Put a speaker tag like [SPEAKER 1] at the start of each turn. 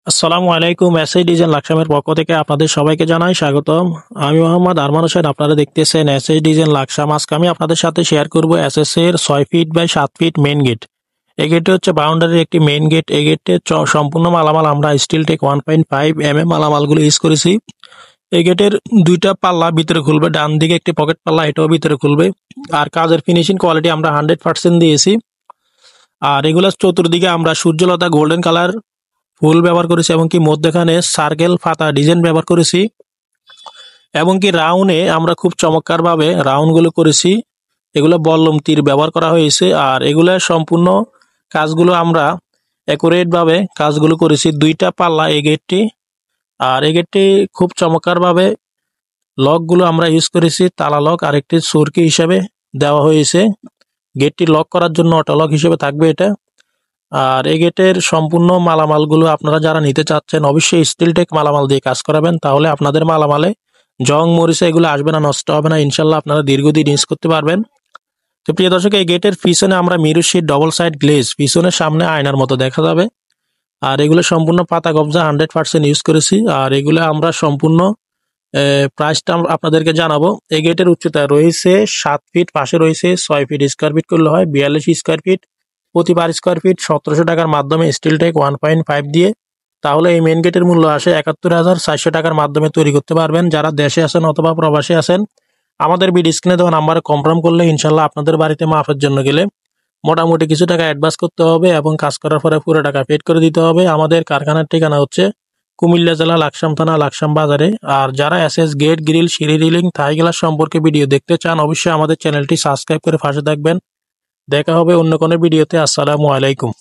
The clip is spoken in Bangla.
[SPEAKER 1] আসসালামু আলাইকুম। এসআই ডিজাইন লাকসামের পক্ষ থেকে আপনাদের সবাইকে জানাই স্বাগতম। আমি মোহাম্মদ আরমান হোসেন। আপনারা দেখতেছেন এসআই ডিজাইন লাকসাম। আজকে আমি আপনাদের সাথে শেয়ার করব এসএস এর 6 feet by 7 feet main gate. এই গেটটি হচ্ছে বাউন্ডারির একটি মেইন গেট। এই গেটের সম্পূর্ণ মালামাল আমরা স্টিল টেক 1.5 মালামালগুলো ইউজ করেছি। এই গেটের দুইটা পাল্লা ভিতরে খুলবে, ডান দিকে একটি পকেট পাল্লা, এটাও ভিতরে খুলবে। আর কাজের ফিনিশিং কোয়ালিটি আমরা 100% দিয়েছি। আর এগুলো চতুর্দিকে আমরা সূর্যলতা গোল্ডেন কালার ফুল ব্যবহার করেছি এবং কি মধ্যখানে সার্কেল পাতা ডিজাইন ব্যবহার করেছি এবং কি রাউন্ডে আমরা খুব চমৎকার ভাবে রাউন্ডগুলো করেছি। এগুলো বল্লম তীর ব্যবহার করা হয়েছে। আর এগুলো সম্পূর্ণ কাজগুলো আমরা অ্যাকুরেট ভাবে কাজগুলো করেছি। দুইটা পাল্লা এই গেটটি। আর এই গেটটি খুব চমৎকার ভাবে লকগুলো আমরা ইউজ করেছি। তালা লক আর একটি সুরকি হিসাবে দেওয়া হয়েছে। গেটটি লক করার জন্য অটো লক হিসেবে থাকবে এটা। আর এই গেটের সম্পূর্ণ মালামালগুলো আপনারা যারা নিতে চাচ্ছেন অবশ্যই স্টিল টেক মালামাল দিয়ে কাজ করাবেন, তাহলে আপনাদের মালামালে জং মরিচা এগুলো আসবে না, নষ্ট হবে না। ইনশাল্লাহ আপনারা দীর্ঘদিন ইউজ করতে পারবেন। তো প্রিয় দর্শক, এই গেটের পিছনে আমরা mirror sheet double side glaze, পিছনের সামনে আয়নার মতো দেখা যাবে। আর এগুলো সম্পূর্ণ পাতা কবজা 100% ইউজ করেছি। আর এগুলো আমরা সম্পূর্ণ প্রাইসটা আপনাদেরকে জানাবো। এই গেটের উচ্চতা রয়েছে 7 ফিট, পাশে রয়েছে 6 ফিট। স্কোয়ার ফিট করলে হয় 42 স্কোয়ার ফিট। প্রতি পার স্কোয়ার ফিট 1700 টাকার মাধ্যমে স্টিল টেক 1.5 দিয়ে, তাহলে এই মেন গেটের মূল্য আসে 71,400 টাকার মাধ্যমে তৈরি করতে পারবেন। যারা দেশে আছেন অথবা প্রবাসে আছেন, আমাদের ভিডিও স্ক্রিনে দেওয়া নাম্বারে কনফার্ম করলে ইনশাল্লাহ আপনাদের বাড়িতে মাপের জন্য গেলে মোটামুটি কিছু টাকা অ্যাডভান্স করতে হবে এবং কাজ করার পরে পুরো টাকা পেড করে দিতে হবে। আমাদের কারখানার ঠিকানা হচ্ছে কুমিল্লা জেলা লাকসাম থানা লাকসাম বাজারে। আর যারা এসএস গেট গ্রিল সিঁড়ি রিলিং থাই গ্লাস সম্পর্কে ভিডিও দেখতে চান অবশ্যই আমাদের চ্যানেলটি সাবস্ক্রাইব করে পাশে থাকবেন। দেখা হবে অন্য কোনো ভিডিওতে। আসসালামু আলাইকুম।